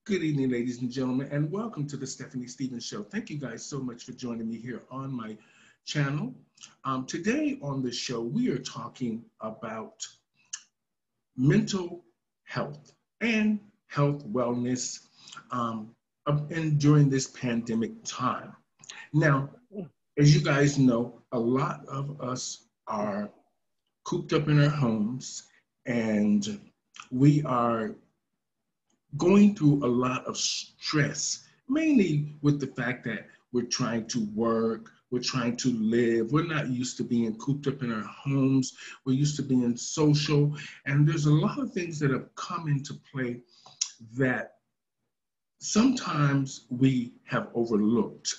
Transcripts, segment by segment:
Good evening, ladies and gentlemen, and welcome to the Stephanie Stevens Show. Thank you guys so much for joining me here on my channel. Today on the show, we are talking about mental health and health wellness and during this pandemic time. Now, as you guys know, a lot of us are cooped up in our homes and we are going through a lot of stress, mainly with the fact that we're trying to work, we're trying to live. We're not used to being cooped up in our homes. We're used to being social. And there's a lot of things that have come into play that sometimes we have overlooked.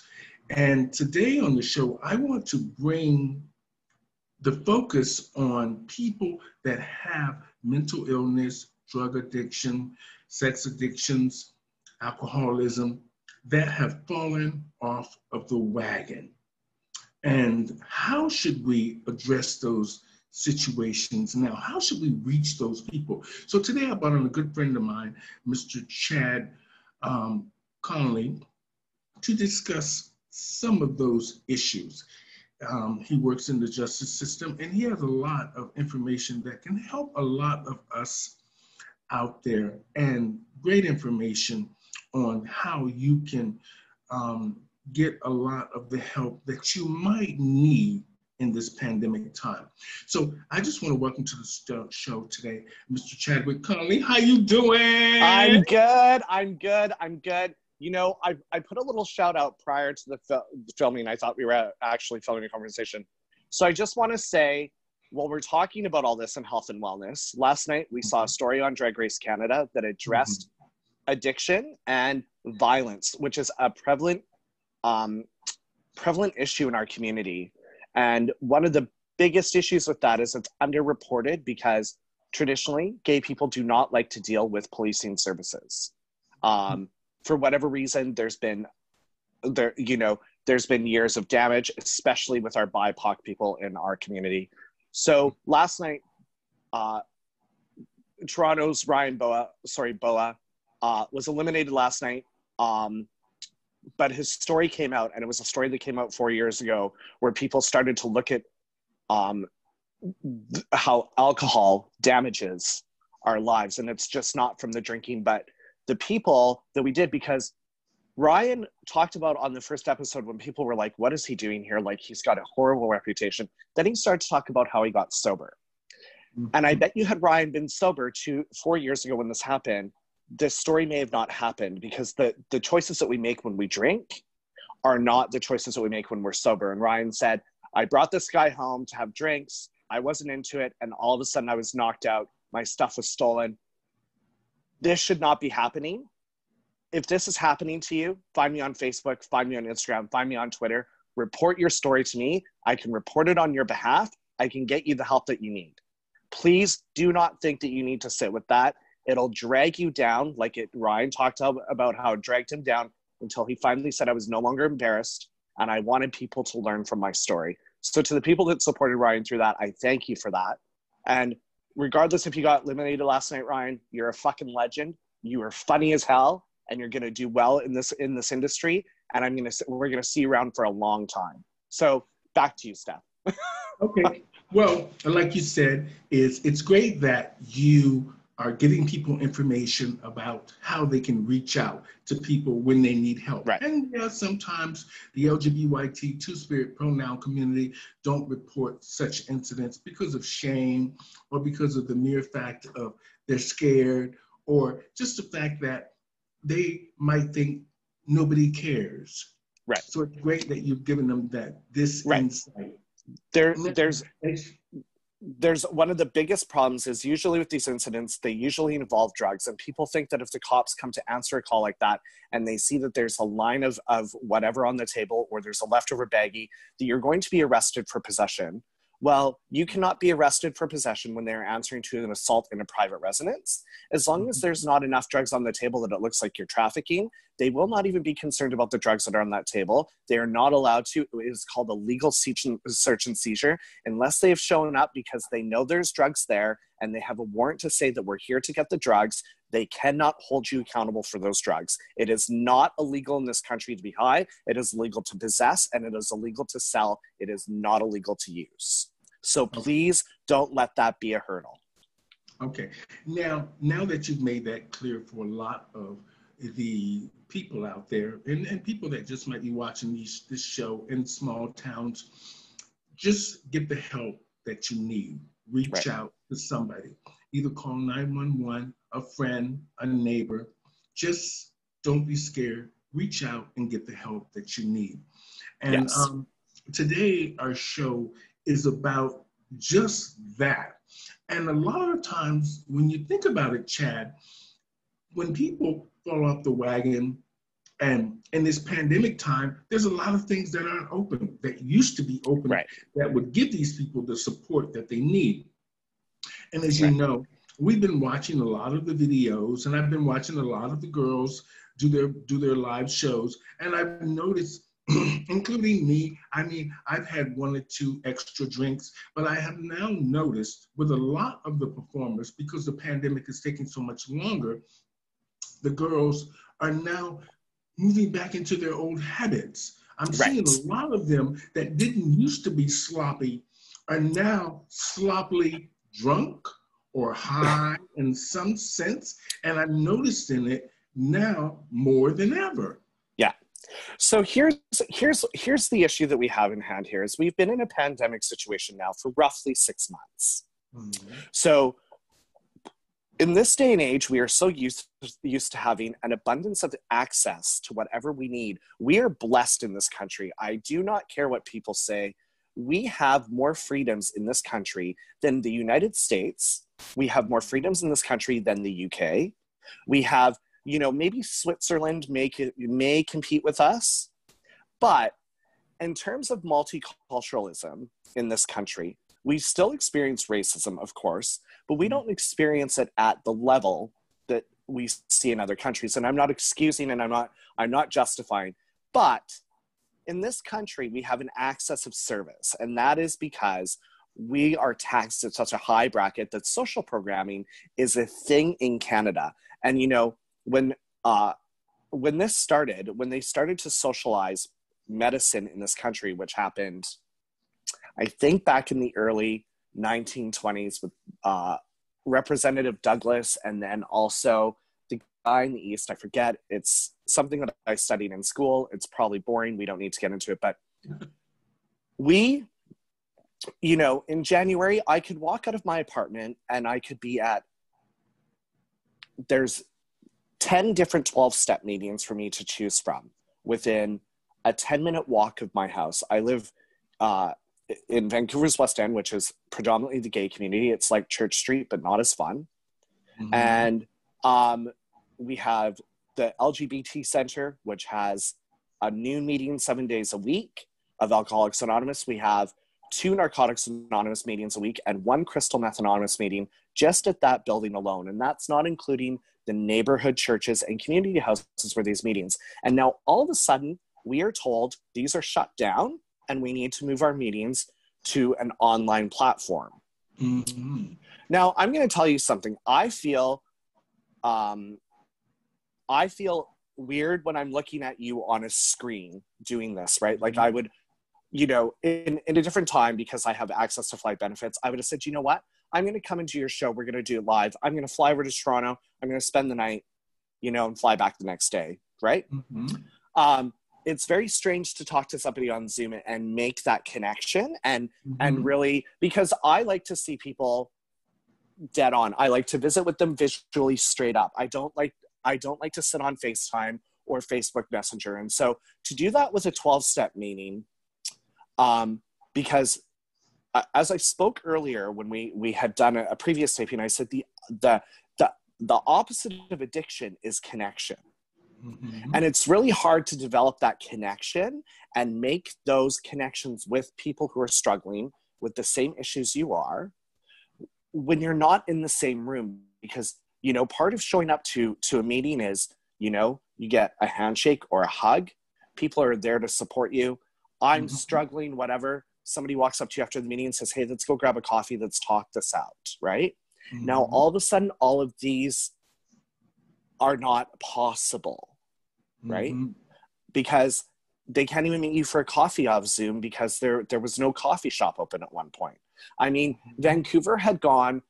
And today on the show, I want to bring the focus on people that have mental illness, drug addiction, sex addictions, alcoholism, that have fallen off of the wagon. And how should we address those situations now? How should we reach those people? So today I brought on a good friend of mine, Mr. Chad Connolly, to discuss some of those issues. He works in the justice system and he has a lot of information that can help a lot of us out there, and great information on how you can get a lot of the help that you might need in this pandemic time. So I just want to welcome to the show today, Mr. Chadwick Connolly. How you doing? I'm good. You know, I put a little shout out prior to the filming. I thought we were actually filming a conversation. So I just want to say, while we're talking about all this in health and wellness, last night we saw a story on Drag Race Canada that addressed addiction and violence, which is a prevalent issue in our community. And one of the biggest issues with that is it's underreported because traditionally gay people do not like to deal with policing services. For whatever reason, there's been years of damage, especially with our BIPOC people in our community. So last night, Toronto's Boa, was eliminated last night. But his story came out, and it was a story that came out 4 years ago, where people started to look at how alcohol damages our lives. And it's just not from the drinking, but the people that we did, because Ryan talked about on the first episode when people were like, what is he doing here? Like, he's got a horrible reputation. Then he started to talk about how he got sober. And I bet you had Ryan been sober 4 years ago when this happened, this story may have not happened, because the choices that we make when we drink are not the choices that we make when we're sober. And Ryan said, I brought this guy home to have drinks. I wasn't into it. And all of a sudden I was knocked out. My stuff was stolen. This should not be happening. If this is happening to you, find me on Facebook, find me on Instagram, find me on Twitter, report your story to me. I can report it on your behalf. I can get you the help that you need. Please do not think that you need to sit with that. It'll drag you down, like Ryan talked about how it dragged him down until he finally said I was no longer embarrassed, and I wanted people to learn from my story. So to the people that supported Ryan through that, I thank you for that. And regardless if you got eliminated last night, Ryan, you're a fucking legend. You are funny as hell. And you're going to do well in this industry, and we're going to see you around for a long time. So back to you, Steph. Okay. Well, like you said, it's great that you are giving people information about how they can reach out to people when they need help. Right. And sometimes the Lgbytqia two-spirit pronoun community don't report such incidents because of shame, or because of the mere fact of they're scared, or just the fact that they might think nobody cares. Right. So it's great that you've given them this insight. There's one of the biggest problems is usually with these incidents, they usually involve drugs, and people think that if the cops come to answer a call like that and they see that there's a line of whatever on the table, or there's a leftover baggie, that you're going to be arrested for possession. Well, you cannot be arrested for possession when they're answering to an assault in a private residence. As long as there's not enough drugs on the table that it looks like you're trafficking, they will not even be concerned about the drugs that are on that table. They are not allowed to, it is called a legal search and seizure, unless they have shown up because they know there's drugs there and they have a warrant to say that we're here to get the drugs, they cannot hold you accountable for those drugs. It is not illegal in this country to be high. It is illegal to possess, and it is illegal to sell. It is not illegal to use. So please don't let that be a hurdle. Okay. Now that you've made that clear for a lot of the people out there and people that just might be watching this show in small towns, just get the help that you need. Reach out to somebody. Either call 911, a friend, a neighbor. Just don't be scared. Reach out and get the help that you need. And today our show is about just that. And a lot of times when you think about it, Chad, when people fall off the wagon and in this pandemic time, there's a lot of things that aren't open, that used to be open, that would give these people the support that they need. And as you know, we've been watching a lot of the videos, and I've been watching a lot of the girls do their live shows, and I've noticed, including me, I mean, I've had 1 or 2 extra drinks, but I have now noticed with a lot of the performers, because the pandemic is taking so much longer, the girls are now moving back into their old habits. I'm seeing a lot of them that didn't used to be sloppy are now sloppily drunk or high in some sense, and I'm noticing it now more than ever. Yeah. So here's the issue that we have in hand here is we've been in a pandemic situation now for roughly 6 months. Mm-hmm. So in this day and age, we are so used to having an abundance of access to whatever we need. We are blessed in this country. I do not care what people say. We have more freedoms in this country than the United States. We have more freedoms in this country than the UK. We have, maybe Switzerland may compete with us. But in terms of multiculturalism in this country, we still experience racism, of course, but we don't experience it at the level that we see in other countries. And I'm not excusing and I'm not justifying, but in this country, we have an access of service. And that is because we are taxed at such a high bracket that social programming is a thing in Canada. And, when they started to socialize medicine in this country, which happened, I think back in the early 1920s with Representative Douglas, and then also the guy in the East, I forget, it's something that I studied in school. It's probably boring. We don't need to get into it. But in January, I could walk out of my apartment and I could be there's 10 different 12-step meetings for me to choose from within a 10-minute walk of my house. I live in Vancouver's West End, which is predominantly the gay community. It's like Church Street, but not as fun. Mm-hmm. And we have the Lgbt Center, which has a noon meeting 7 days a week of Alcoholics Anonymous. We have 2 Narcotics Anonymous meetings a week and 1 Crystal Meth Anonymous meeting just at that building alone. And that's not including the neighborhood churches and community houses where these meetings. And now all of a sudden, we are told these are shut down and we need to move our meetings to an online platform. Mm-hmm. Now, I'm going to tell you something. I feel weird when I'm looking at you on a screen doing this, right? Like I would, in a different time, because I have access to flight benefits, I would have said, you know what? I'm going to come into your show. We're going to do it live. I'm going to fly over to Toronto. I'm going to spend the night, and fly back the next day, right? Mm-hmm. It's very strange to talk to somebody on Zoom and make that connection and really, because I like to see people dead on. I like to visit with them visually straight up. I don't like to sit on FaceTime or Facebook Messenger. And so to do that with a 12-step meeting, because as I spoke earlier when we had done a previous taping, I said the opposite of addiction is connection. Mm-hmm. And it's really hard to develop that connection and make those connections with people who are struggling with the same issues you are when you're not in the same room. Because, part of showing up to a meeting is, you get a handshake or a hug. People are there to support you. I'm struggling, whatever. Somebody walks up to you after the meeting and says, hey, let's go grab a coffee. Let's talk this out, right? Now, all of a sudden, all of these are not possible, right? Because they can't even meet you for a coffee off Zoom because there was no coffee shop open at one point. I mean, Vancouver had gone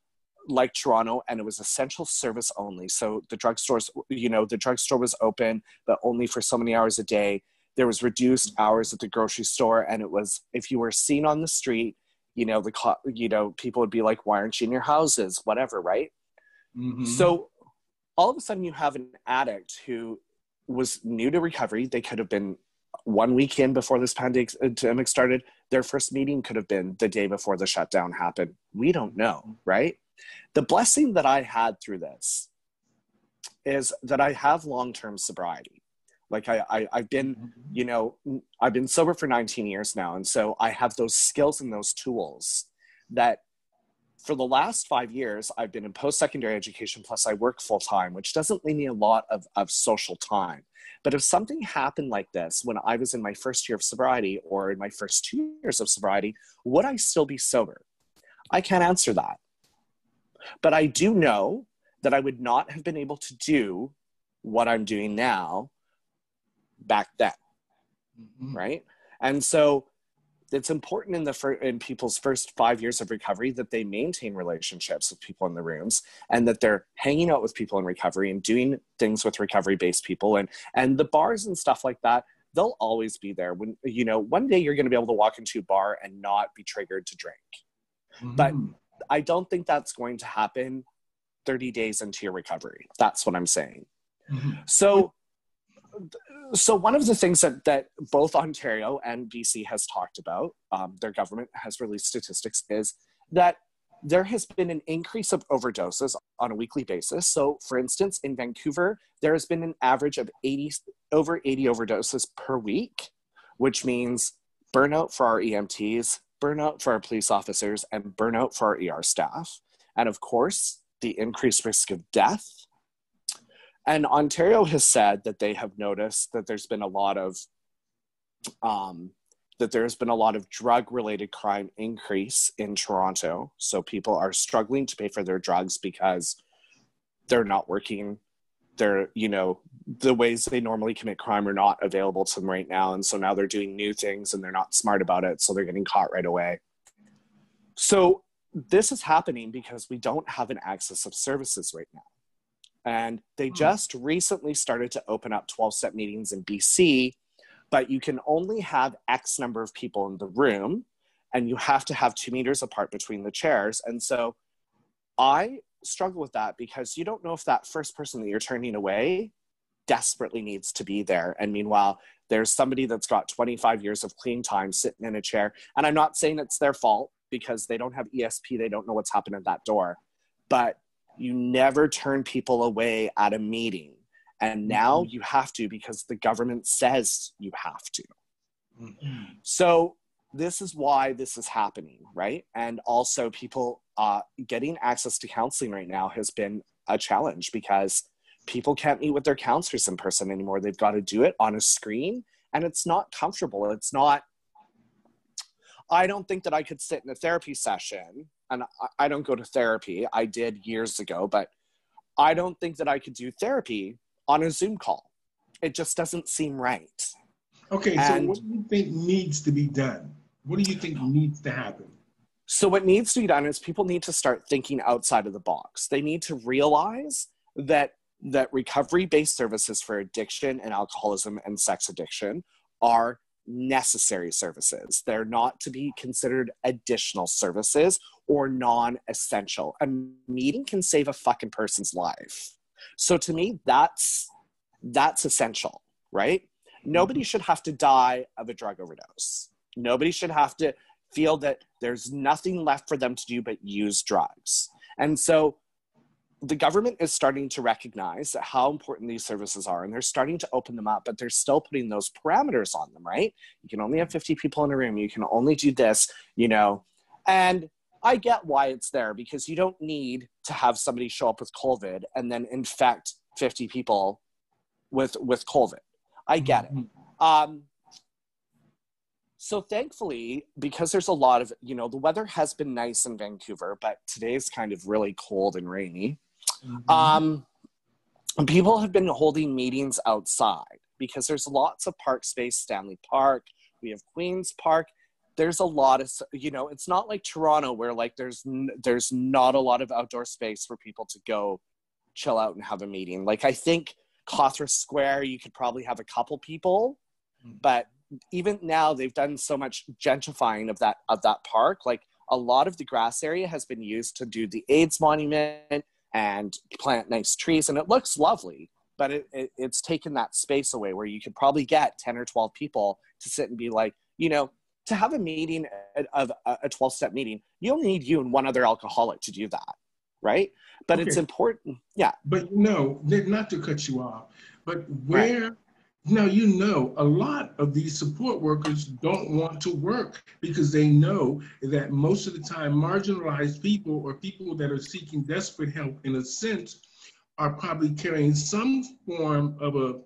like Toronto, and it was essential service only. So the drugstores, the drugstore was open, but only for so many hours a day. There was reduced hours at the grocery store, and it was, if you were seen on the street, people would be like, why aren't you in your houses? Whatever, right? So all of a sudden you have an addict who was new to recovery. They could have been 1 week in before this pandemic started. Their first meeting could have been the day before the shutdown happened. We don't know, right? The blessing that I had through this is that I have long-term sobriety. Like I've been, I've been sober for 19 years now. And so I have those skills and those tools that for the last 5 years, I've been in post-secondary education, plus I work full-time, which doesn't leave me a lot of social time. But if something happened like this when I was in my first year of sobriety or in my first 2 years of sobriety, would I still be sober? I can't answer that. But I do know that I would not have been able to do what I'm doing now back then, right? And so it's important in people's first 5 years of recovery that they maintain relationships with people in the rooms, and that they're hanging out with people in recovery and doing things with recovery-based people, and the bars and stuff like that. They'll always be there. When one day you're going to be able to walk into a bar and not be triggered to drink, but I don't think that's going to happen 30 days into your recovery. That's what I'm saying. So one of the things that both Ontario and BC has talked about, their government has released statistics, is that there has been an increase of overdoses on a weekly basis. So for instance, in Vancouver, there has been an average of over 80 overdoses per week, which means burnout for our EMTs, burnout for our police officers, and burnout for our ER staff. And of course, the increased risk of death. And Ontario has said that they have noticed that there's been a lot of drug-related crime increase in Toronto. So people are struggling to pay for their drugs because they're not working. They're, the ways they normally commit crime are not available to them right now. And so now they're doing new things and they're not smart about it. So they're getting caught right away. So this is happening because we don't have an access of services right now. And they just recently started to open up 12-step meetings in BC, but you can only have X number of people in the room, and you have to have 2 meters apart between the chairs. And so I struggle with that because you don't know if that first person that you're turning away desperately needs to be there. And meanwhile, there's somebody that's got 25 years of clean time sitting in a chair. And I'm not saying it's their fault because they don't have ESP. They don't know what's happened at that door. But you never turn people away at a meeting. And now you have to because the government says you have to. So this is why this is happening, right? And also people getting access to counseling right now has been a challenge because people can't meet with their counselors in person anymore. They've got to do it on a screen, and it's not comfortable. It's not, I don't think that I could sit in a therapy session, and I don't go to therapy. I did years ago, but I don't think that I could do therapy on a Zoom call. It just doesn't seem right. Okay, so what do you think needs to be done? What do you think needs to happen? So what needs to be done is people need to start thinking outside of the box. They need to realize that recovery-based services for addiction and alcoholism and sex addiction are necessary services. They're not to be considered additional services or non-essential. A meeting can save a fucking person's life. So to me, that's essential, right? Nobody should have to die of a drug overdose. Nobody should have to feel that there's nothing left for them to do but use drugs. And so the government is starting to recognize how important these services are, and they're starting to open them up, but they're still putting those parameters on them, right? You can only have 50 people in a room. You can only do this, and I get why it's there, because you don't need to have somebody show up with COVID and then infect 50 people with COVID. I get it. So thankfully, because there's a lot of, you know, the weather has been nice in Vancouver, but today's kind of really cold and rainy. Mm-hmm. People have been holding meetings outside because there's lots of park space, Stanley Park, we have Queen's Park. There's a lot of, you know, it's not like Toronto where like there's not a lot of outdoor space for people to go chill out and have a meeting. Like I think Cawthra Square, you could probably have a couple people, but even now they've done so much gentrifying of that park. Like a lot of the grass area has been used to do the AIDS monument and plant nice trees, and it looks lovely, but it's taken that space away where you could probably get 10 or 12 people to sit and be like, you know, to have a meeting of a 12-step meeting, you only need you and one other alcoholic to do that, right? But it's important, yeah. But no, not to cut you off, but where, right. now, you know, a lot of these support workers don't want to work because they know that most of the time marginalized people or people that are seeking desperate help in a sense are probably carrying some form of a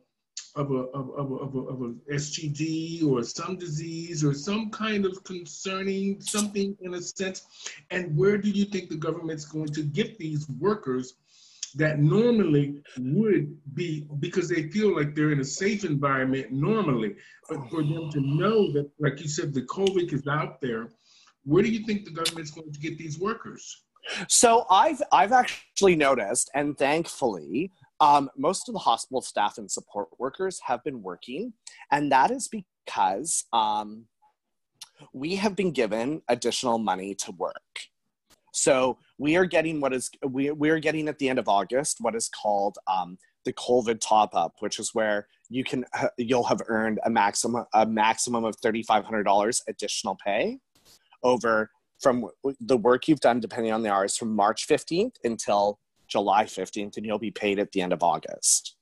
STD or some disease or some kind of concerning something in a sense. And where do you think the government's going to get these workers that normally would be, because they feel like they're in a safe environment normally, but for them to know that, like you said, the COVID is out there, where do you think the government's going to get these workers? So I've actually noticed, and thankfully, most of the hospital staff and support workers have been working, and that is because we have been given additional money to work. So we are getting we are getting at the end of August what is called the COVID top up, which is where you'll have earned a maximum of $3,500 additional pay from the work you've done, depending on the hours, from March 15th until July 15th, and you'll be paid at the end of August.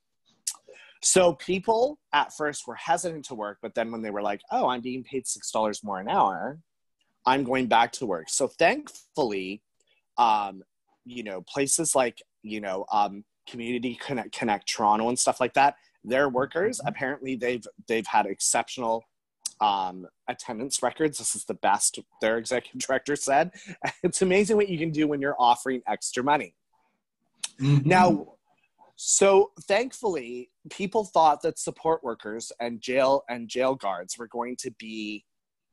So people at first were hesitant to work, but then when they were like, oh, I'm being paid $6 more an hour, I'm going back to work. So thankfully, you know, places like, you know, Community Connect Toronto and stuff like that, their workers, apparently they've had exceptional attendance records. This is the best, their executive director said. It's amazing what you can do when you're offering extra money. Mm-hmm. Now, so thankfully, people thought that support workers and jail guards were going to be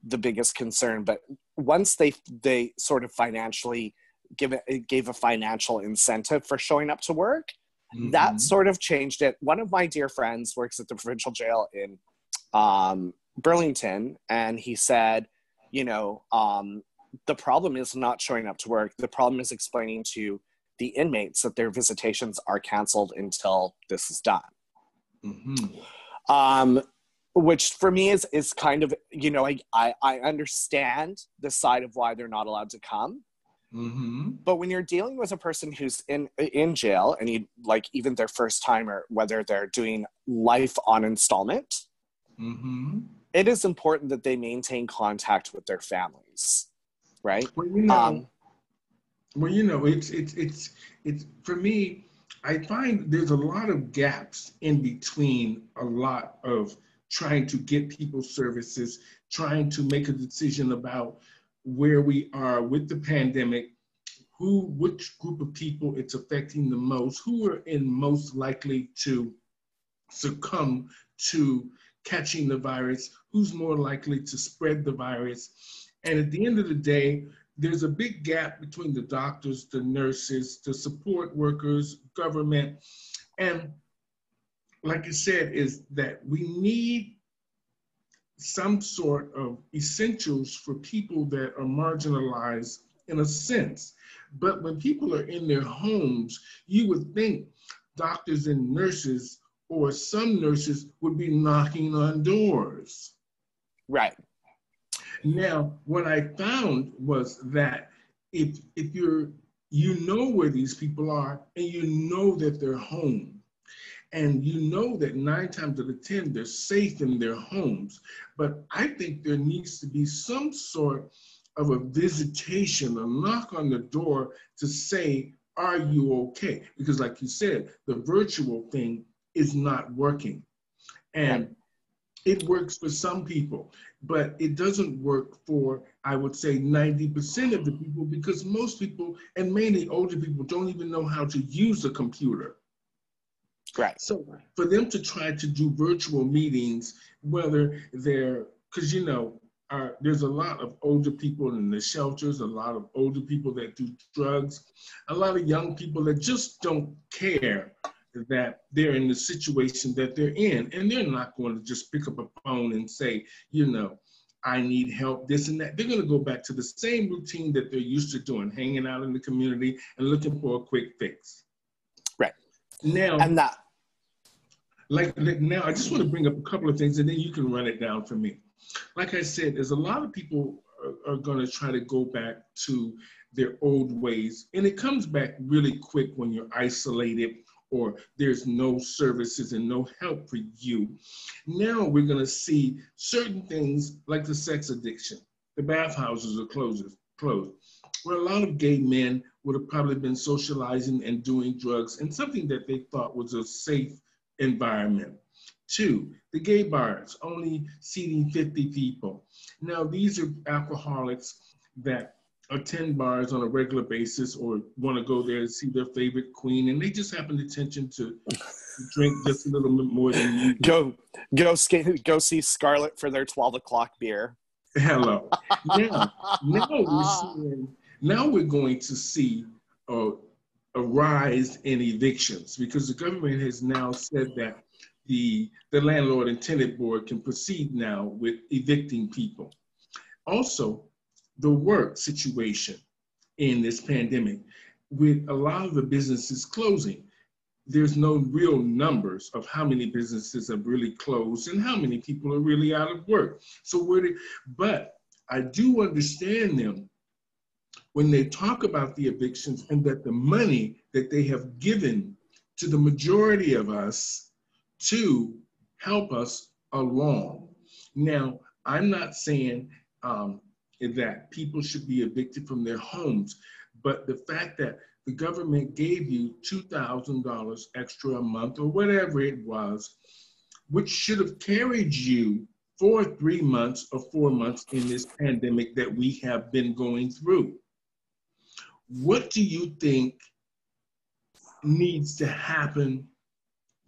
the biggest concern, but once they sort of financially gave a financial incentive for showing up to work, mm-hmm. that sort of changed it. One of my dear friends works at the provincial jail in Burlington, and he said, you know, the problem is not showing up to work. The problem is explaining to the inmates that their visitations are canceled until this is done. Mm-hmm. Which for me is kind of, you know, I understand the side of why they're not allowed to come. Mm-hmm. But when you're dealing with a person who's in jail, and you like even their first time, or whether they're doing life on installment, mm-hmm. it is important that they maintain contact with their families, right? Well, you know, it's for me, I find there's a lot of gaps in between a lot of trying to get people services, trying to make a decision about where we are with the pandemic, which group of people it's affecting the most, who are most likely to succumb to catching the virus, who's more likely to spread the virus. And at the end of the day, there's a big gap between the doctors, the nurses, the support workers, government. And like I said, is that we need some sort of essentials for people that are marginalized in a sense. But when people are in their homes, you would think doctors and nurses, or some nurses, would be knocking on doors. Right. Now, what I found was that if you know where these people are, and you know that they're home, and you know that 9 times out of 10, they're safe in their homes. But I think there needs to be some sort of a visitation, a knock on the door to say, are you okay? Because like you said, the virtual thing is not working. And It works for some people, but it doesn't work for, I would say, 90% of the people, because most people, and mainly older people, don't even know how to use a computer. Right. So for them to try to do virtual meetings, whether they're, because there's a lot of older people in the shelters, a lot of older people that do drugs, a lot of young people that just don't care that they're in the situation that they're in. And they're not going to just pick up a phone and say, I need help, this and that. They're going to go back to the same routine that they're used to doing, hanging out in the community and looking for a quick fix. Right. Now, and that, now I just want to bring up a couple of things and then you can run it down for me. Like I said, there's a lot of people are going to try to go back to their old ways. And it comes back really quick when you're isolated or there's no services and no help for you. Now we're going to see certain things like the sex addiction. The bathhouses are closed, where a lot of gay men would have probably been socializing and doing drugs in something that they thought was a safe environment. 2, the gay bars, only seating 50 people. Now, these are alcoholics that attend bars on a regular basis or want to go there and see their favorite queen, and they just happen attention to drink just a little bit more than you. Go see Scarlett for their 12 o'clock beer. Hello. Now we're going to see a rise in evictions, because the government has now said that the landlord and tenant board can proceed now with evicting people. Also, the work situation in this pandemic, with a lot of the businesses closing, there's no real numbers of how many businesses have really closed and how many people are really out of work. But I do understand them when they talk about the evictions and that the money that they have given to the majority of us to help us along. Now, I'm not saying that people should be evicted from their homes, but the fact that the government gave you $2,000 extra a month or whatever it was, which should have carried you for 3 months or 4 months in this pandemic that we have been going through. What do you think needs to happen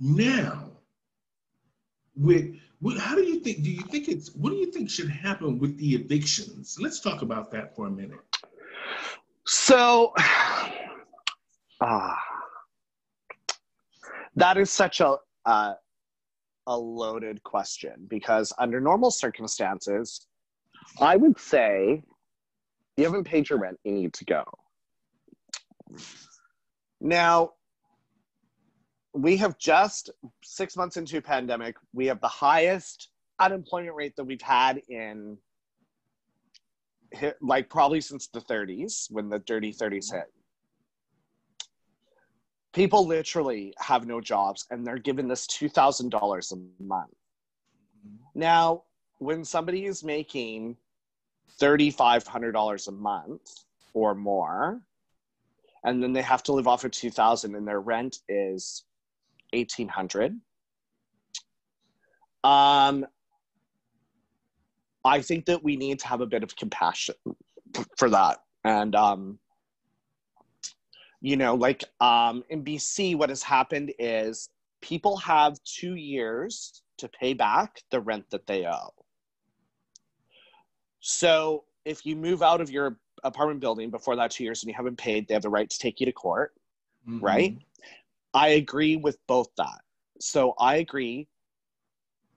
now? What do you think should happen with the evictions? Let's talk about that for a minute. So, that is such a loaded question, because under normal circumstances, I would say you haven't paid your rent, you need to go. Now, we have just 6 months into a pandemic. We have the highest unemployment rate that we've had in probably since the 30s, when the dirty 30s hit. People literally have no jobs and they're given this $2,000 a month. Now, when somebody is making $3,500 a month or more, and then they have to live off of $2,000 and their rent is $1,800. I think that we need to have a bit of compassion for that. And, in BC, what has happened is people have 2 years to pay back the rent that they owe. So if you move out of your apartment building before that 2 years and you haven't paid, they have the right to take you to court, right? I agree with both that. So I agree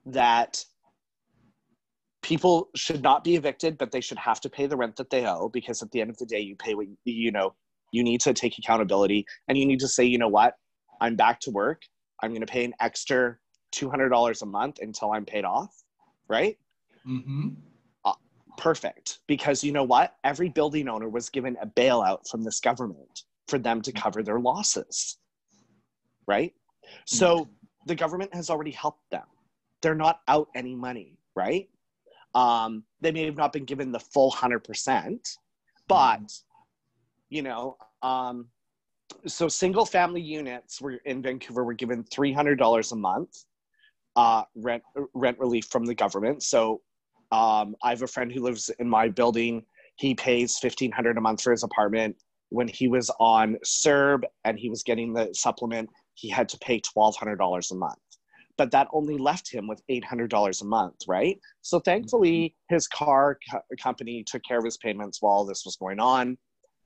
that people should not be evicted, but they should have to pay the rent that they owe, because at the end of the day, you pay what you need to take accountability, and you need to say, you know what, I'm back to work. I'm going to pay an extra $200 a month until I'm paid off, right? Perfect. Because you know what? Every building owner was given a bailout from this government for them to cover their losses, right? So the government has already helped them. They're not out any money, right? They may have not been given the full 100%, but, so single family units in Vancouver were given $300 a month. rent relief from the government. So I have a friend who lives in my building. He pays $1,500 a month for his apartment. When he was on CERB and he was getting the supplement, he had to pay $1,200 a month. But that only left him with $800 a month, right? So thankfully, his car company took care of his payments while this was going on,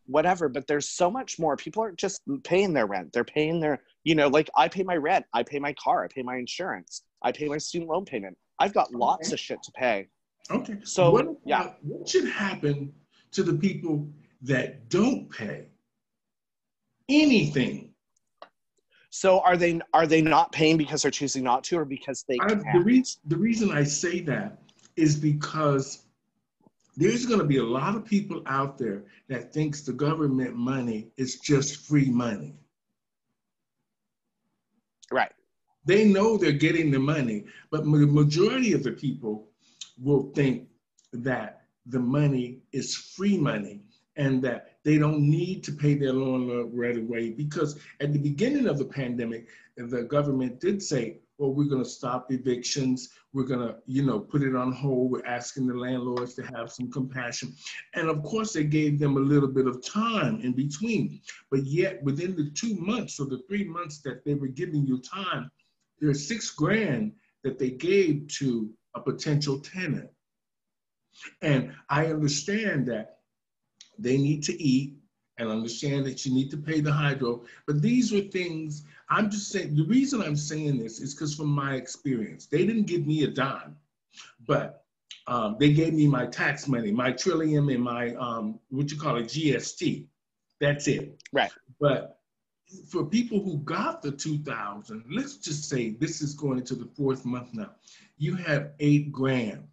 whatever. But there's so much more. People aren't just paying their rent. They're paying their, like I pay my rent, I pay my car, I pay my insurance, I pay my student loan payment. I've got lots of shit to pay. Okay. So what should happen to the people that don't pay anything? So are they not paying because they're choosing not to, or because they can't? The reason I say that is because there's going to be a lot of people out there that thinks the government money is just free money. Right. They know they're getting the money, but the majority of the people will think that the money is free money and that they don't need to pay their loan right away, because at the beginning of the pandemic, the government did say, well, we're going to stop evictions. We're going to, put it on hold. We're asking the landlords to have some compassion. And of course, they gave them a little bit of time in between. But yet within the 2 months or the 3 months that they were giving you time, there's $6,000 that they gave to a potential tenant. And I understand that they need to eat and understand that you need to pay the hydro. But these were things, I'm just saying, the reason I'm saying this is because from my experience, they didn't give me a dime, but they gave me my tax money, my Trillium and my, GST. That's it. Right. But for people who got the 2,000, let's just say this is going into the 4th month now, you have $8,000.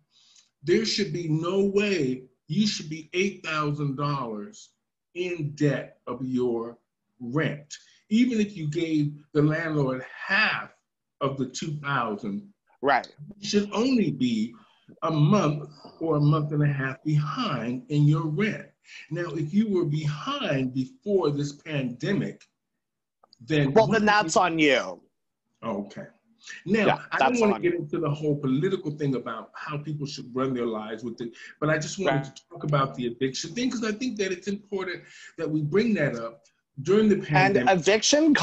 There should be no way you should be $8,000 in debt of your rent. Even if you gave the landlord half of the 2,000, right, you should only be a month or a month and a half behind in your rent. Now, if you were behind before this pandemic, then that's on you. Okay. Now, I don't want to get into the whole political thing about how people should run their lives with it, but I just wanted to talk about the eviction thing, because I think that it's important that we bring that up during the pandemic. And eviction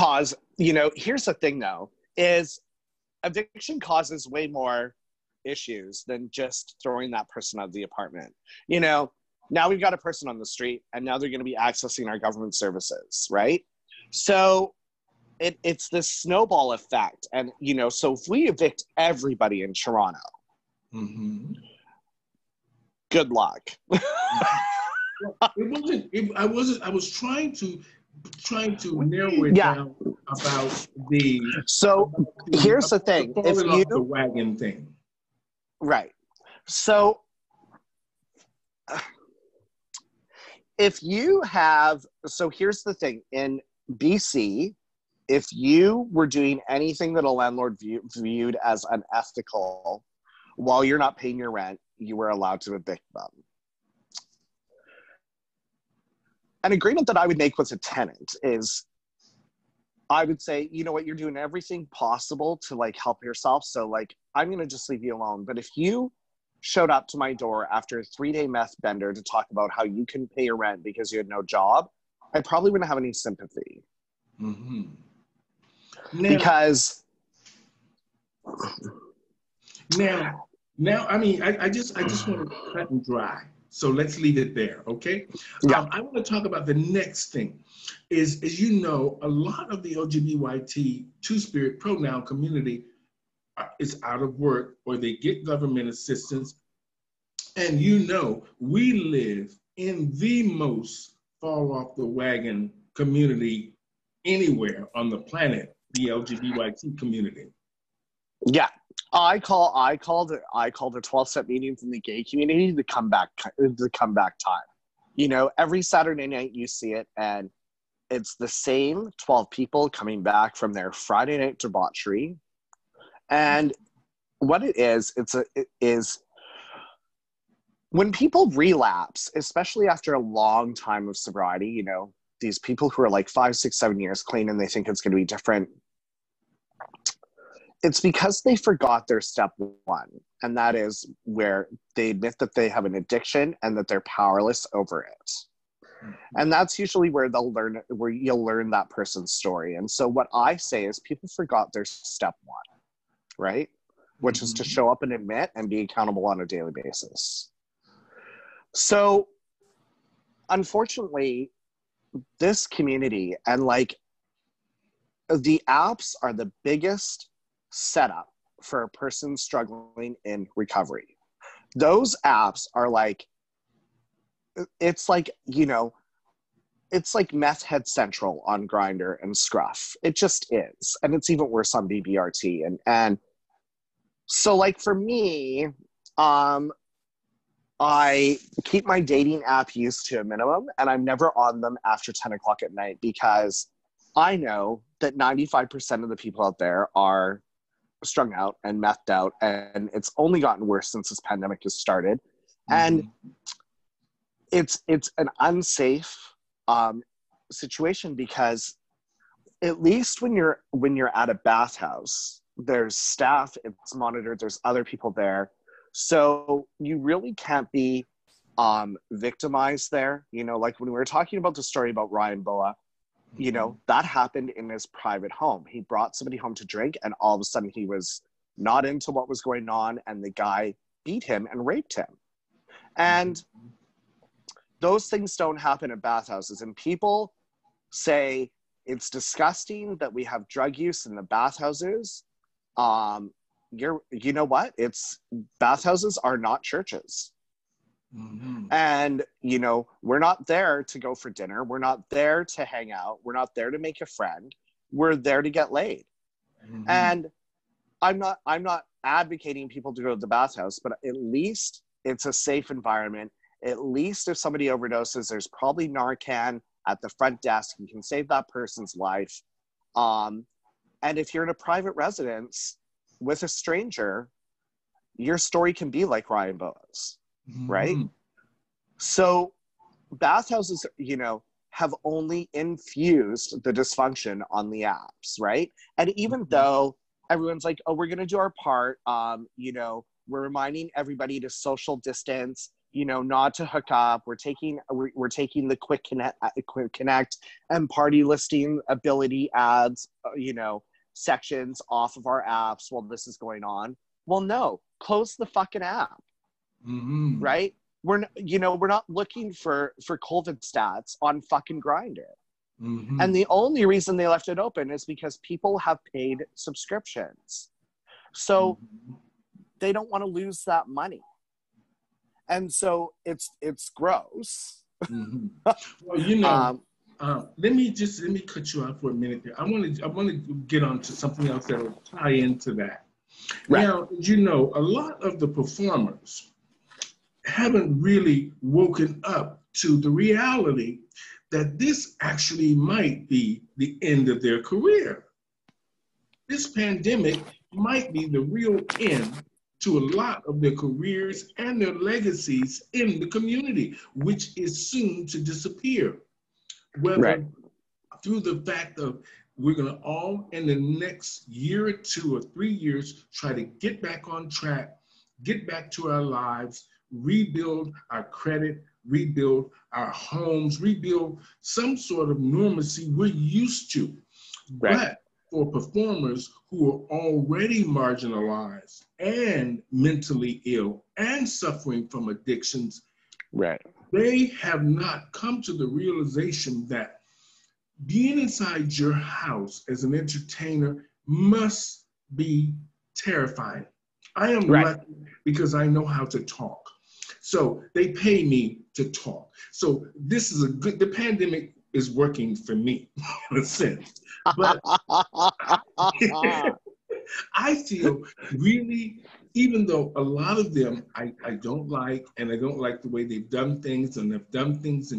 here's the thing though, is eviction causes way more issues than just throwing that person out of the apartment. Now we've got a person on the street and now they're going to be accessing our government services, right? So it's this snowball effect. And, so if we evict everybody in Toronto, good luck. I was trying to narrow it down about here's the thing. The wagon thing. Right. So here's the thing. In BC, if you were doing anything that a landlord viewed as unethical while you're not paying your rent, you were allowed to evict them. An agreement that I would make with a tenant is, I would say, you know what, you're doing everything possible to help yourself. So I'm going to just leave you alone. But if you showed up to my door after a 3-day meth bender to talk about how you couldn't pay your rent because you had no job, I probably wouldn't have any sympathy. Mm-hmm. Because now, I mean, I just want to cut and dry. So let's leave it there, okay? Yeah. I want to talk about the next thing. Is, as you know, a lot of the LGBT Two-Spirit pronoun community is out of work, or they get government assistance. And we live in the most fall off the wagon community anywhere on the planet, the LGBT community. Yeah. I called a 12-step meeting from the gay community the comeback time. Every Saturday night you see it, and it's the same 12 people coming back from their Friday night debauchery. And what it is when people relapse, especially after a long time of sobriety, these people who are 5, 6, 7 years clean and they think it's going to be different. It's because they forgot their step one, and that is where they admit that they have an addiction and that they're powerless over it. And that's usually where you'll learn that person's story. And so what I say is people forgot their step one, right? Which is to show up and admit and be accountable on a daily basis. So unfortunately, this community and like the apps are the biggest setup for a person struggling in recovery. Those apps are like, it's like, you know, it's like Meth Head Central on Grindr and Scruff. It just is. And it's even worse on BBRT. And so like for me, I keep my dating app use to a minimum, and I'm never on them after 10 o'clock at night because I know that 95% of the people out there are strung out and methed out, and it's only gotten worse since this pandemic has started. And it's an unsafe situation because at least when you're at a bathhouse, there's staff, it's monitored, there's other people there. So you really can't be victimized there. You know, like when we were talking about the story about Ryan Boa, you know, that happened in his private home. He brought somebody home to drink, and all of a sudden he was not into what was going on, and the guy beat him and raped him. And those things don't happen at bathhouses. And people say it's disgusting that we have drug use in the bathhouses. You know what? Bathhouses are not churches. And, you know, we're not there to go for dinner. We're not there to hang out. We're not there to make a friend. We're there to get laid. And I'm not advocating people to go to the bathhouse, but at least it's a safe environment. At least if somebody overdoses, there's probably Narcan at the front desk. You can save that person's life. And if you're in a private residence with a stranger, your story can be like Ryan Boa's, right? So bathhouses, you know, have only infused the dysfunction on the apps, right? And even though everyone's like, oh, we're going to do our part, you know, we're reminding everybody to social distance, you know, not to hook up. We're taking the quick connect and party listing ability ads, you know, sections off of our apps while this is going on. Well, no, close the fucking app, right? We're not looking for COVID stats on fucking Grindr. And the only reason they left it open is because people have paid subscriptions. So they don't want to lose that money. And so it's gross. Well, you know, let me cut you off for a minute there. I want to get on to something else that will tie into that. Right. Now, you know, a lot of the performers haven't really woken up to the reality that this actually might be the end of their career. This pandemic might be the real end to a lot of their careers and their legacies in the community, which is soon to disappear. Whether through the fact of we're going to all in the next year or 2 or 3 years try to get back on track, get back to our lives, rebuild our credit, rebuild our homes, rebuild some sort of normalcy we're used to. But for performers who are already marginalized and mentally ill and suffering from addictions, they have not come to the realization that being inside your house as an entertainer must be terrifying. I am lucky because I know how to talk. So they pay me to talk. So this is the pandemic is working for me in a sense. But I feel really, even though a lot of them I don't like, and I don't like the way they've done things, and have done things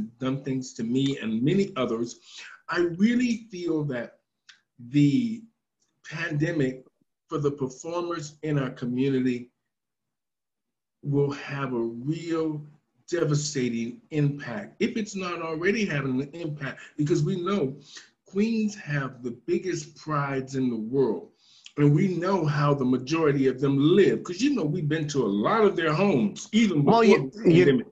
to me and many others, I really feel that the pandemic for the performers in our community will have a real devastating impact, if it's not already having an impact, because we know queens have the biggest prides in the world. And we know how the majority of them live, because we've been to a lot of their homes even before the pandemic.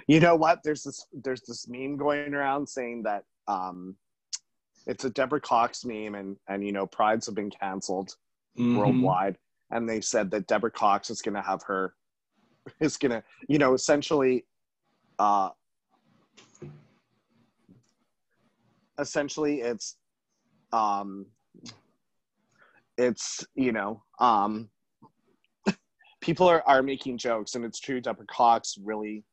You know what? There's this meme going around saying that it's a Deborah Cox meme, and prides have been canceled worldwide, and they said that Deborah Cox is going to have her essentially it's people are making jokes, and it's true. Deborah Cox really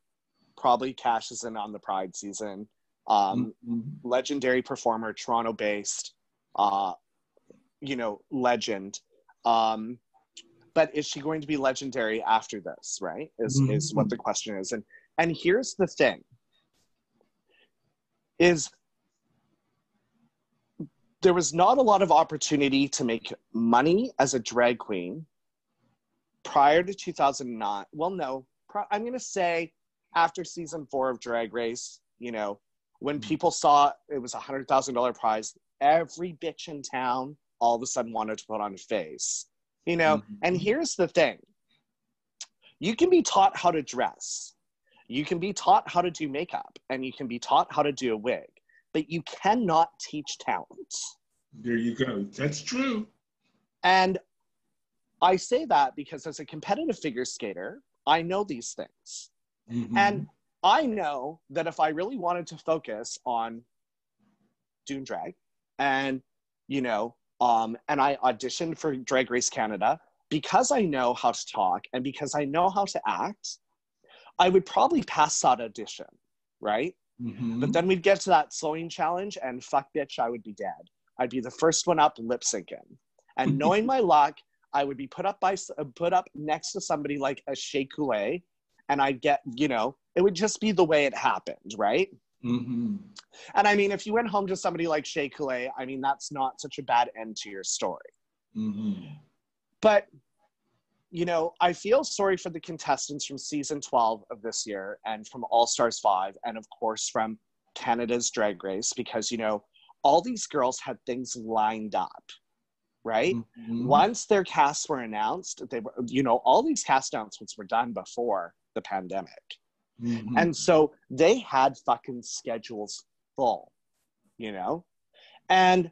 probably cashes in on the Pride season. Legendary performer, Toronto-based, legend. But is she going to be legendary after this, right? Is what the question is. And here's the thing. There was not a lot of opportunity to make money as a drag queen prior to 2009. Well, no, I'm going to say after season 4 of Drag Race, when people saw it was $100,000 prize, every bitch in town all of a sudden wanted to put on a face, And here's the thing. You can be taught how to dress. You can be taught how to do makeup, and you can be taught how to do a wig, but you cannot teach talent. There you go. That's true. And I say that because as a competitive figure skater, I know these things. And I know that if I really wanted to focus on doing drag and, and I auditioned for Drag Race Canada, because I know how to talk and because I know how to act, I would probably pass that audition, right? But then we'd get to that sewing challenge and fuck bitch, I would be dead. I'd be the first one up lip syncing. And knowing my luck, I would be put up next to somebody like a Shea Coulee, and I'd get, it would just be the way it happened, right? And I mean, if you went home to somebody like Shea Coulee, I mean, that's not such a bad end to your story. But, I feel sorry for the contestants from season 12 of this year and from All Stars 5 and, of course, from Canada's Drag Race because, all these girls had things lined up, right? Once their casts were announced, they were, all these cast announcements were done before the pandemic. And so they had fucking schedules full, And,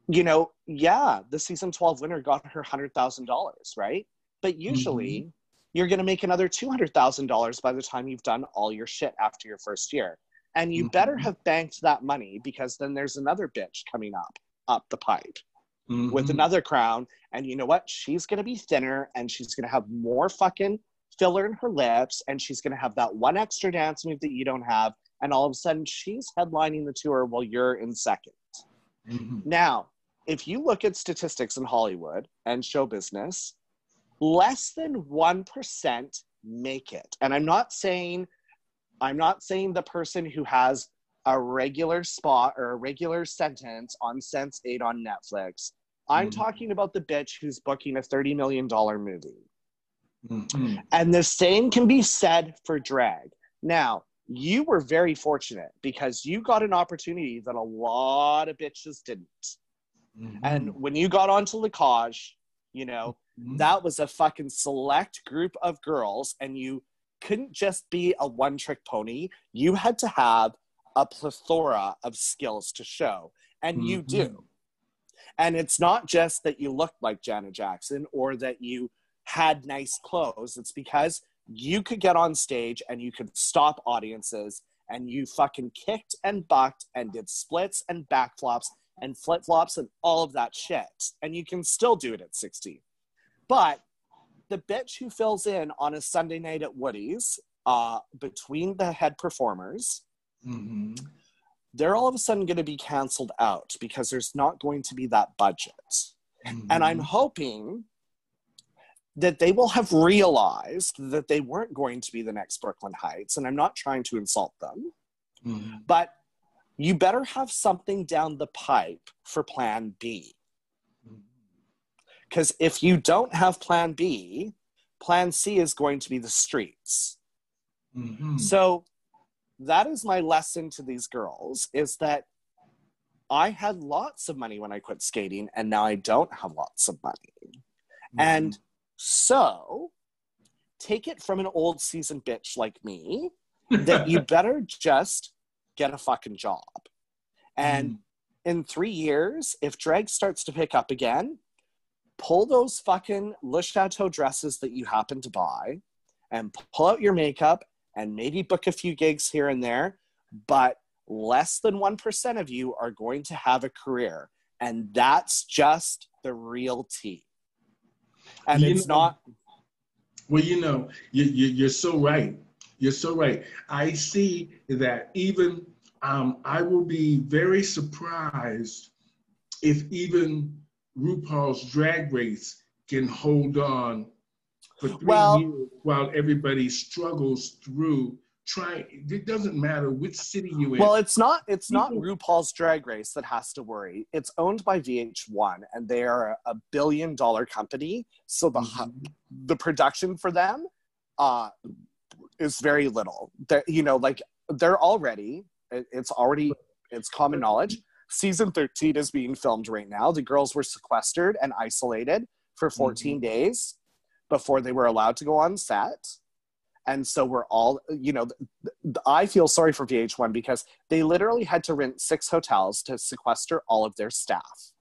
the season 12 winner got her $100,000, right? But usually you're going to make another $200,000 by the time you've done all your shit after your first year. And you better have banked that money because then there's another bitch coming up the pipe with another crown. And you know what? She's going to be thinner and she's going to have more fucking filler in her lips. And she's going to have that one extra dance move that you don't have. And all of a sudden she's headlining the tour while you're in second. Now, if you look at statistics in Hollywood and show business, less than 1% make it. And I'm not saying the person who has a regular spot or a regular sentence on Sense8 on Netflix. I'm talking about the bitch who's booking a $30 million movie. And the same can be said for drag. Now, you were very fortunate because you got an opportunity that a lot of bitches didn't. And when you got onto Lgbytqia, that was a fucking select group of girls, and you couldn't just be a one-trick pony. You had to have a plethora of skills to show, and you do. And it's not just that you looked like Janet Jackson or that you had nice clothes. It's because you could get on stage and you could stop audiences, and you fucking kicked and bucked and did splits and backflops and flip-flops and all of that shit. And you can still do it at 16. But the bitch who fills in on a Sunday night at Woody's between the head performers, they're all of a sudden going to be canceled out because there's not going to be that budget. And I'm hoping that they will have realized that they weren't going to be the next Brooklyn Heights. And I'm not trying to insult them, but you better have something down the pipe for plan B. Because if you don't have plan B, plan C is going to be the streets. So that is my lesson to these girls, is that I had lots of money when I quit skating, and now I don't have lots of money. Mm-hmm. And so, take it from an old seasoned bitch like me that you better just get a fucking job. And in 3 years, if drag starts to pick up again, pull those fucking Le Chateau dresses that you happen to buy and pull out your makeup and maybe book a few gigs here and there. But less than 1% of you are going to have a career. And that's just the real tea. And it's not. Well, you're so right. You're so right. I see that even I will be very surprised if even RuPaul's Drag Race can hold on for 3 years while everybody struggles through trying. It doesn't matter which city you're in. Well, it's not RuPaul's Drag Race that has to worry. It's owned by VH1, and they are a $1 billion company. So the production for them is very little. They're already. It's common knowledge. Season 13 is being filmed right now. The girls were sequestered and isolated for 14 days before they were allowed to go on set. And so we're all, I feel sorry for VH1 because they literally had to rent 6 hotels to sequester all of their staff.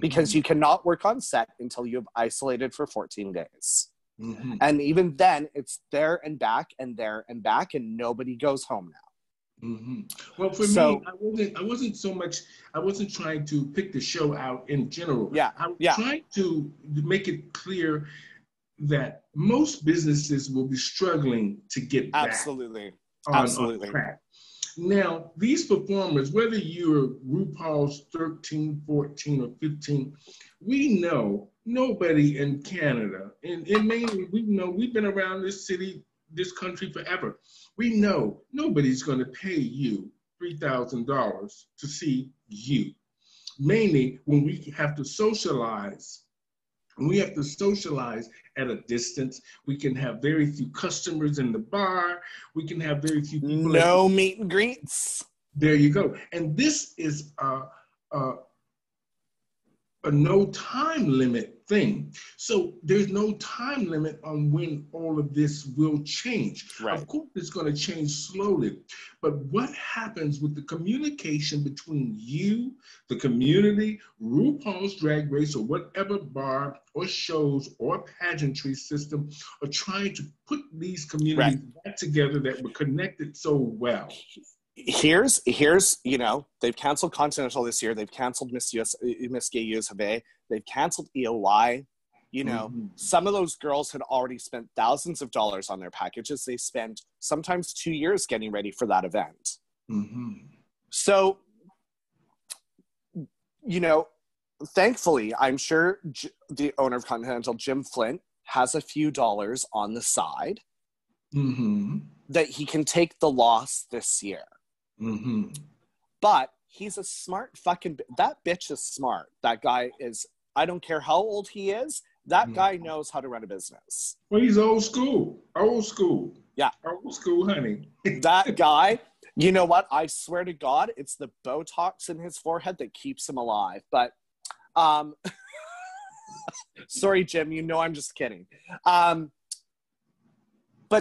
Because you cannot work on set until you have isolated for 14 days. And even then, it's there and back and there and back, and nobody goes home now. Well, for me, I wasn't trying to pick the show out in general. I was trying to make it clear that most businesses will be struggling to get back on track. Now, these performers, whether you're RuPaul's 13, 14, or 15, we know nobody in Canada, and mainly we've been around this country forever. We know nobody's going to pay you $3,000 to see you. Mainly when we have to socialize. When we have to socialize at a distance, we can have very few customers in the bar. We can have very few people. No meet and greets. There you go. And this is a no time limit thing. So there's no time limit on when all of this will change. Right. Of course, it's going to change slowly. But what happens with the communication between you, the community, RuPaul's Drag Race, or whatever bar or shows or pageantry system are trying to put these communities back together that were connected so well? Here's they've canceled Continental this year. They've canceled Miss Gay USA. They've canceled EOY. Some of those girls had already spent thousands of dollars on their packages. They spent sometimes 2 years getting ready for that event. So, thankfully, I'm sure the owner of Continental, Jim Flint, has a few dollars on the side that he can take the loss this year. But he's a smart that bitch is smart. That guy is, I don't care how old he is, that guy knows how to run a business. Well, he's old school. Yeah. Old school, honey. That guy, you know what? I swear to God, it's the Botox in his forehead that keeps him alive. But, sorry, Jim, I'm just kidding. But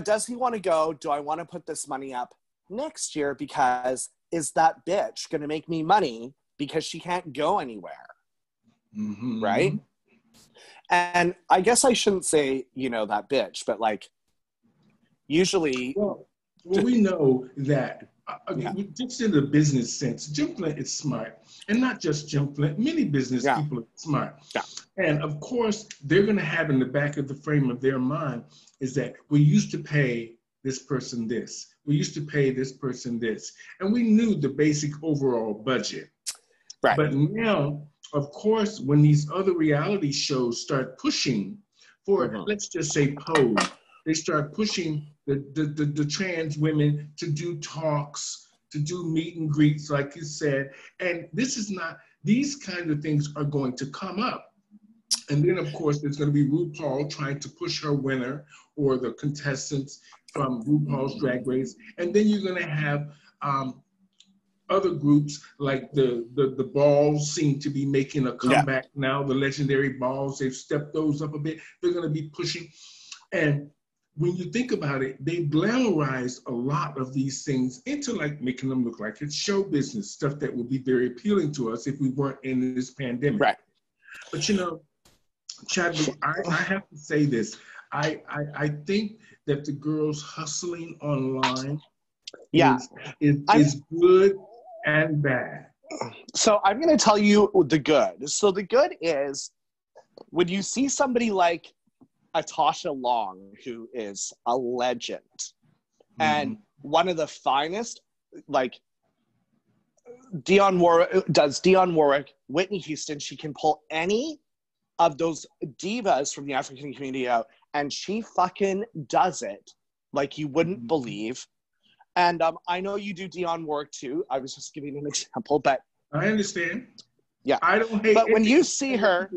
does he want to go? Do I want to put this money up next year? Because is that bitch going to make me money because she can't go anywhere? Right? And I guess I shouldn't say, that bitch, but usually. Well, we know that just in the business sense, Jim Flint is smart. And not just Jim Flint, many business people are smart. Yeah. And of course, they're going to have in the back of the frame of their mind is that we used to pay this person this. We used to pay this person this. And we knew the basic overall budget. Right. But now, of course, when these other reality shows start pushing for, let's just say Pose, they start pushing the trans women to do talks, to do meet and greets, like you said. And these kind of things are going to come up. And then, of course, there's going to be RuPaul trying to push her winner or the contestants from RuPaul's Drag Race. And then you're going to have other groups like the Balls seem to be making a comeback now. The legendary Balls, they've stepped those up a bit. They're going to be pushing. And when you think about it, they glamorize a lot of these things into like making them look like it's show business, stuff that would be very appealing to us if we weren't in this pandemic. Right. But you know, Chadwick, I have to say this. I think that the girls hustling online is good and bad. So I'm going to tell you the good. So the good is when you see somebody like Tasha Long, who is a legend and one of the finest, like Dionne Warwick, Whitney Houston, she can pull any of those divas from the African community out, and she fucking does it like you wouldn't believe. And I know you do Dionne Warwick too. I was just giving an example, but I understand. Yeah, I don't hate. But when you see her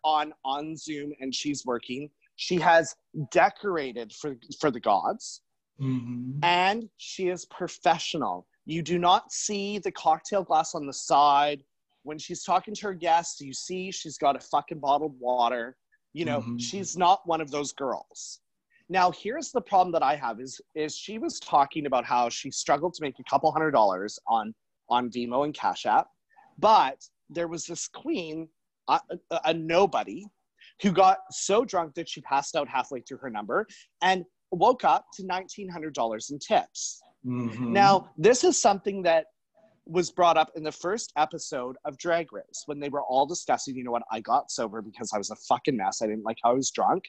on Zoom and she's working, she has decorated for the gods, and she is professional. You do not see the cocktail glass on the side. When she's talking to her guests, you see she's got a fucking bottled water. You know, she's not one of those girls. Now, here's the problem that I have is she was talking about how she struggled to make a couple $100 on Vimo and Cash App. But there was this queen, a nobody, who got so drunk that she passed out halfway through her number and woke up to $1,900 in tips. Now, this is something that was brought up in the first episode of Drag Race when they were all discussing, you know what, I got sober because I was a fucking mess. I didn't like how I was drunk.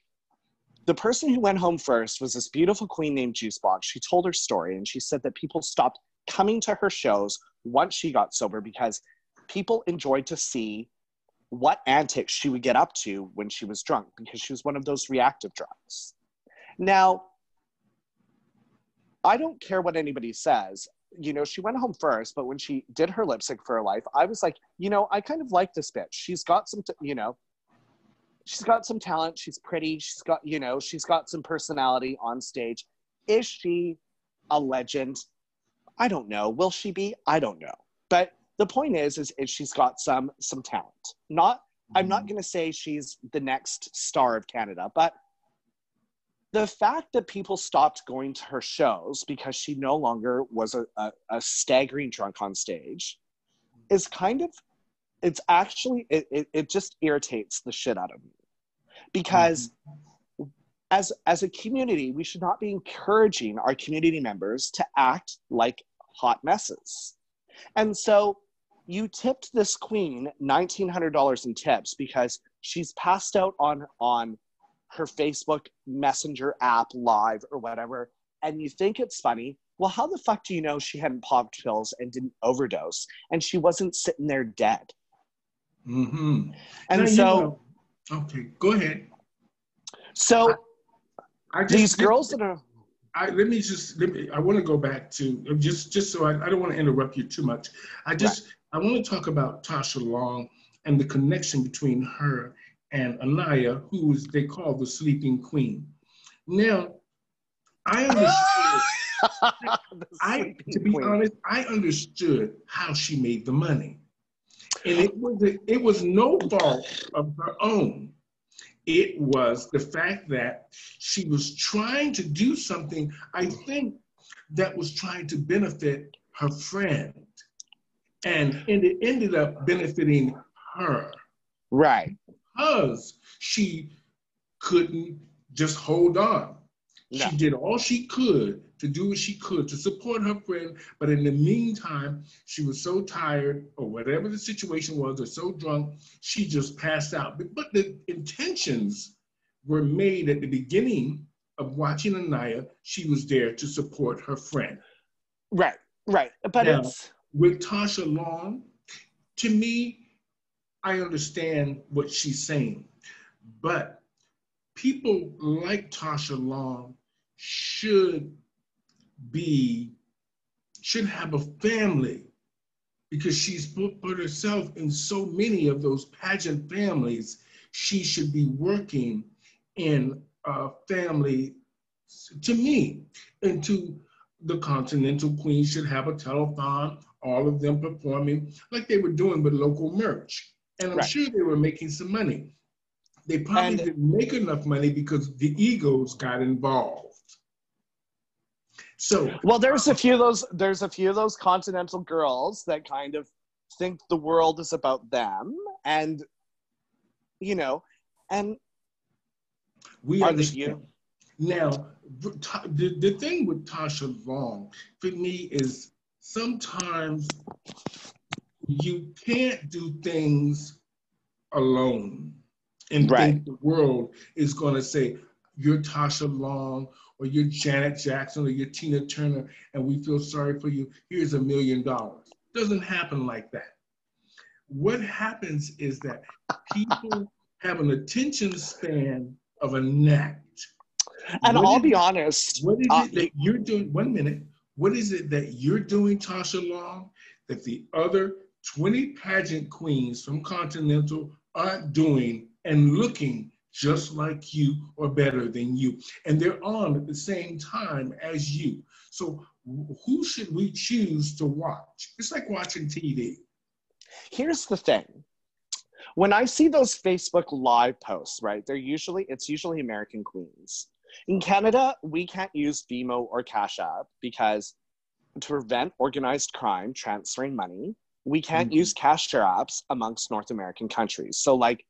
The person who went home first was this beautiful queen named Juicebox. She told her story, and she said that people stopped coming to her shows once she got sober because people enjoyed to see what antics she would get up to when she was drunk, because she was one of those reactive drunks. Now, I don't care what anybody says. You know, she went home first, but when she did her lip sync for her life, I was like, you know, I kind of like this bitch. She's got some, she's got some talent. She's pretty. She's got some personality on stage. Is she a legend? I don't know. Will she be? I don't know. But the point is she's got some talent. I'm not going to say she's the next star of Canada, but the fact that people stopped going to her shows because she no longer was a staggering drunk on stage is it just irritates the shit out of me. Because as a community, we should not be encouraging our community members to act like hot messes. And so you tipped this queen $1,900 in tips because she's passed out on her Facebook Messenger app live or whatever, and you think it's funny. Well, how the fuck do you know she hadn't popped pills and didn't overdose and she wasn't sitting there dead? And now, so... Okay, go ahead. So these girls that are... I want to go back to, just so I don't want to interrupt you too much. I want to talk about Tasha Long and the connection between her and Anaya, who they call the Sleeping Queen. Now, I understood. To be honest, I understood how she made the money, and it was no fault of her own. It was the fact that she was trying to do something, I think, that was trying to benefit her friend, and it ended up benefiting her. Right. Because she couldn't just hold on. No. She did all she could to do what she could to support her friend, but in the meantime, she was so tired or whatever the situation was, or so drunk, she just passed out. But the intentions were made at the beginning of watching Anaya. She was there to support her friend. Right. But now, with Tasha Long, to me, I understand what she's saying, but people like Tasha Long should have a family, because she's put herself in so many of those pageant families. She should be working in a family, to me, and to the Continental Queen should have a telethon, all of them performing like they were doing with local merch. And I'm Right. sure they were making some money. They probably And didn't make enough money because the egos got involved. So, well, there's a few of those Continental girls that kind of think the world is about them, and you know, and we are the understand. few. Now, the thing with Tasha Long, for me, is sometimes you can't do things alone and Right. think the world is going to say, you're Tasha Long, or you're Janet Jackson, or you're Tina Turner, and we feel sorry for you. Here's $1 million. Doesn't happen like that. What happens is that people have an attention span of a gnat. And What I'll is be honest, what is it that you're doing? 1 minute. What is it that you're doing, Tasha Long, that the other 20 pageant queens from Continental aren't doing and looking just like you or better than you? And they're on at the same time as you. So who should we choose to watch? It's like watching TV. here's the thing. When I see those Facebook Live posts, right, it's usually American queens. In Canada, we can't use Vimo or Cash App because to prevent organized crime transferring money, we can't use cash apps amongst North American countries. So like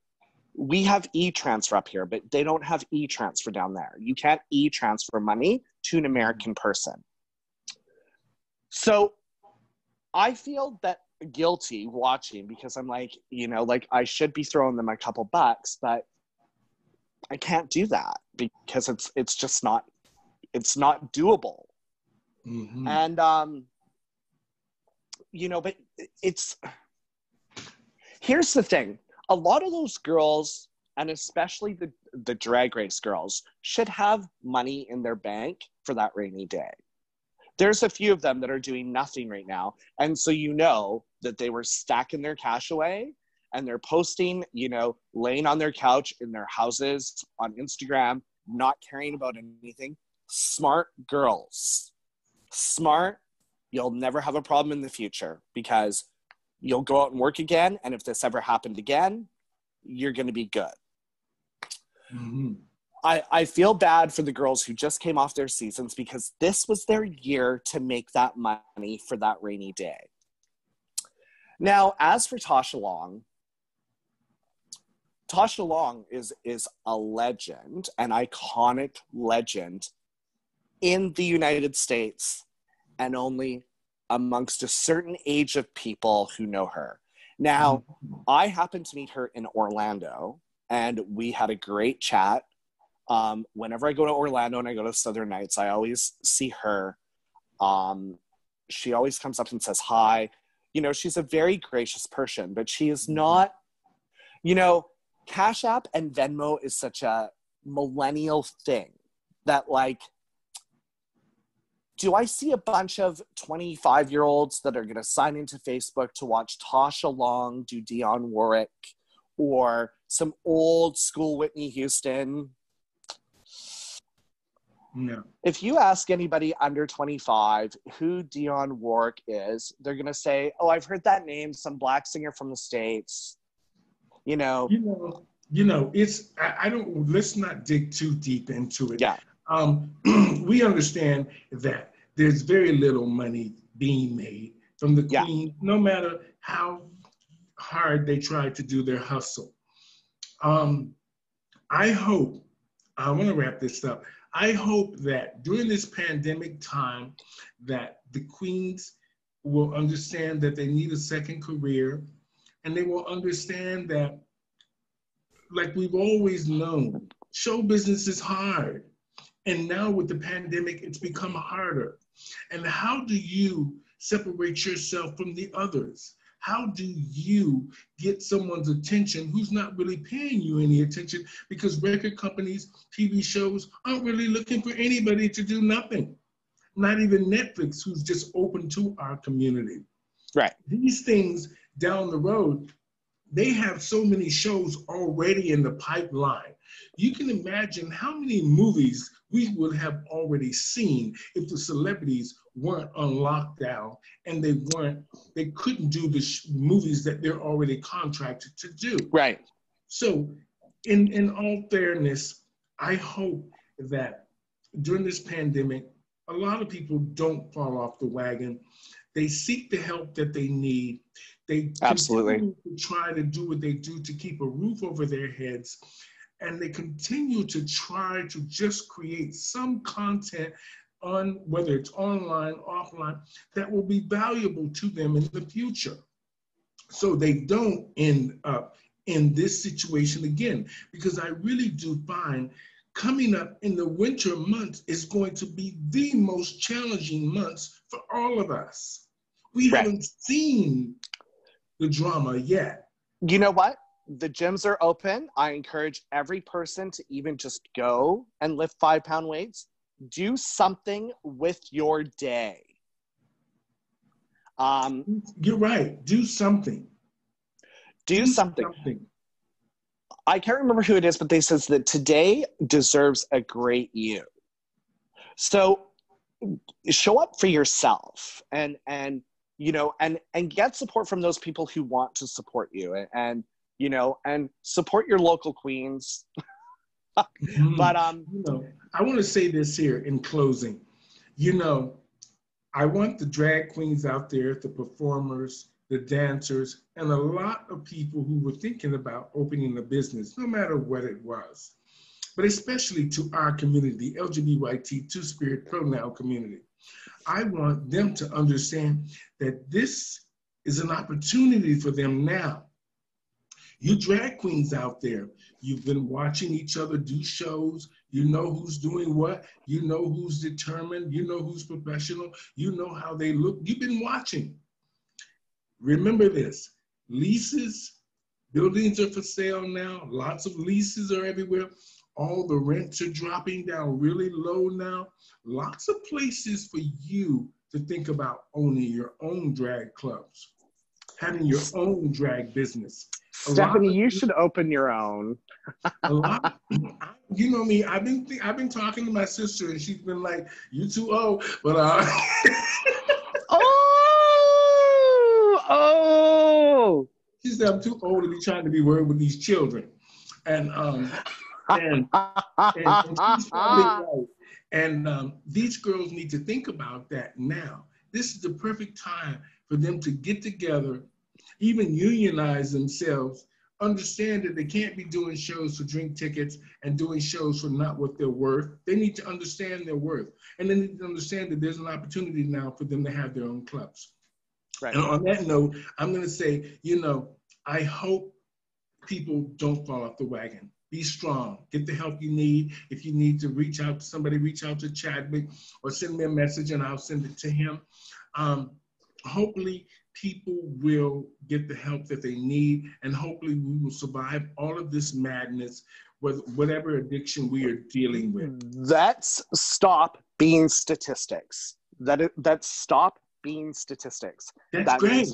we have e-transfer up here, but they don't have e-transfer down there. You can't e-transfer money to an American person. So I feel that guilty watching because I'm like, like I should be throwing them a couple bucks, but I can't do that because it's just not, it's not doable. Mm-hmm. And, but here's the thing. A lot of those girls, and especially the drag race girls, should have money in their bank for that rainy day. There's a few of them that are doing nothing right now. And so that they were stacking their cash away and they're posting, laying on their couch in their houses on Instagram, not caring about anything. Smart girls. Smart. You'll never have a problem in the future because you'll go out and work again. And if this ever happened again, you're going to be good. Mm-hmm. I feel bad for the girls who just came off their seasons because this was their year to make that money for that rainy day. Now, as for Tasha Long is a legend, an iconic legend in the United States and only amongst a certain age of people who know her. Now, I happened to meet her in Orlando and we had a great chat. Whenever I go to Orlando and I go to Southern Nights, I always see her. She always comes up and says hi. She's a very gracious person, but she is not, Cash App and Venmo is such a millennial thing that do I see a bunch of 25-year-olds that are going to sign into Facebook to watch Tasha Long do Dionne Warwick or some old school Whitney Houston? No. If you ask anybody under 25 who Dionne Warwick is, they're going to say, oh, I've heard that name, some black singer from the States. I don't, let's not dig too deep into it. Yeah. We understand that there's very little money being made from the Queen, no matter how hard they try to do their hustle. I want to wrap this up. I hope that during this pandemic time that the queens will understand that they need a second career, and they will understand that, like we've always known, show business is hard. And now with the pandemic, it's become harder. And how do you separate yourself from the others? How do you get someone's attention who's not really paying you any attention? Because record companies, TV shows aren't really looking for anybody to do nothing. Not even Netflix, who's just open to our community. Right. These things down the road, they have so many shows already in the pipeline. You can imagine how many movies we would have already seen if the celebrities weren't on lockdown and they couldn't do the movies that they're already contracted to do. Right. So in all fairness, I hope that during this pandemic, a lot of people don't fall off the wagon. They seek the help that they need. They continue to try to do what they do to keep a roof over their heads. And they continue to try to just create some content on, whether it's online, offline, that will be valuable to them in the future. So they don't end up in this situation again, because I really do find coming up in the winter months is going to be the most challenging months for all of us. We haven't seen the drama yet. You know what? The gyms are open. I encourage every person to even just go and lift 5-pound weights. Do something with your day. You're right. Do something. Do something. I can't remember who it is, but they says that today deserves a great you. So show up for yourself and you know, and get support from those people who want to support you, and you know, and support your local queens. But you know, I want to say this here in closing. You know, I want the drag queens out there, the performers, the dancers, and a lot of people who were thinking about opening a business, no matter what it was, but especially to our community, the Lgbytqia Two-Spirit pronoun community. I want them to understand that this is an opportunity for them now. You drag queens out there, you've been watching each other do shows, you know who's doing what, you know who's determined, you know who's professional, you know how they look, you've been watching. Remember this, leases, buildings are for sale now, lots of leases are everywhere. All the rents are dropping down really low now. Lots of places for you to think about owning your own drag clubs, having your own drag business. Stephanie, you should open your own. You know me, I've been talking to my sister and she's been like, you too old, but she said I'm too old to be trying to be worried with these children. And she's probably right. And these girls need to think about that now. This is the perfect time for them to get together, even unionize themselves, understand that they can't be doing shows for drink tickets and doing shows for not what they're worth. They need to understand their worth. And they need to understand that there's an opportunity now for them to have their own clubs. Right. And on that note, I'm going to say, you know, I hope people don't fall off the wagon. Be strong. Get the help you need. If you need to reach out to somebody, reach out to Chadwick or send me a message and I'll send it to him. Hopefully, people will get the help that they need, and hopefully we will survive all of this madness with whatever addiction we are dealing with. Let's stop being statistics. That's stop being statistics. That's great.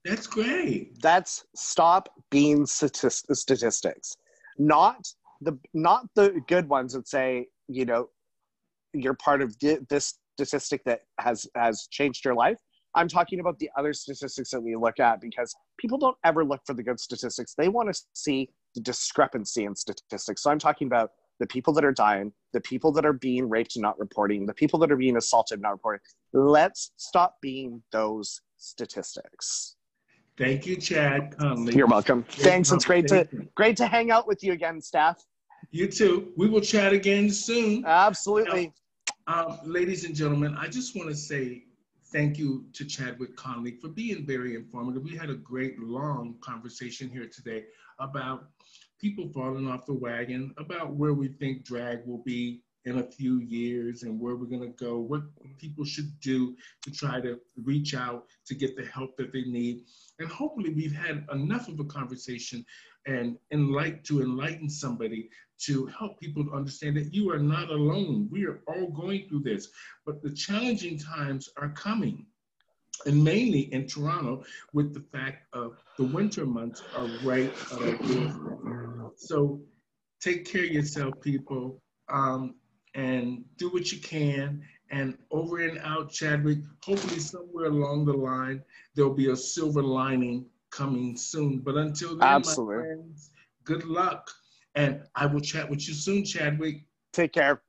That's great. That's stop being statistics. Not the good ones that say, you know, you're part of this statistic that has changed your life. I'm talking about the other statistics that we look at, because people don't ever look for the good statistics. They want to see the discrepancy in statistics. So I'm talking about the people that are dying, the people that are being raped and not reporting, the people that are being assaulted and not reporting. Let's stop being those statistics. Thank you, Chad Conley. You're welcome. Thanks. It's great to hang out with you again, Steph. You too. We will chat again soon. Absolutely. Ladies and gentlemen, I just want to say thank you to Chadwick Conley for being very informative. We had a great long conversation here today about people falling off the wagon, about where we think drag will be in a few years and where we're going to go, what people should do to try to reach out to get the help that they need. And hopefully we've had enough of a conversation and enlighten somebody to help people to understand that you are not alone. We are all going through this, but the challenging times are coming. and mainly in Toronto, with the fact of the winter months are right at our doorstep. So take care of yourself, people, and do what you can. And over and out, Chadwick, hopefully somewhere along the line, there'll be a silver lining coming soon. But until then, my Absolutely. friends, good luck. And I will chat with you soon, Chadwick. Take care.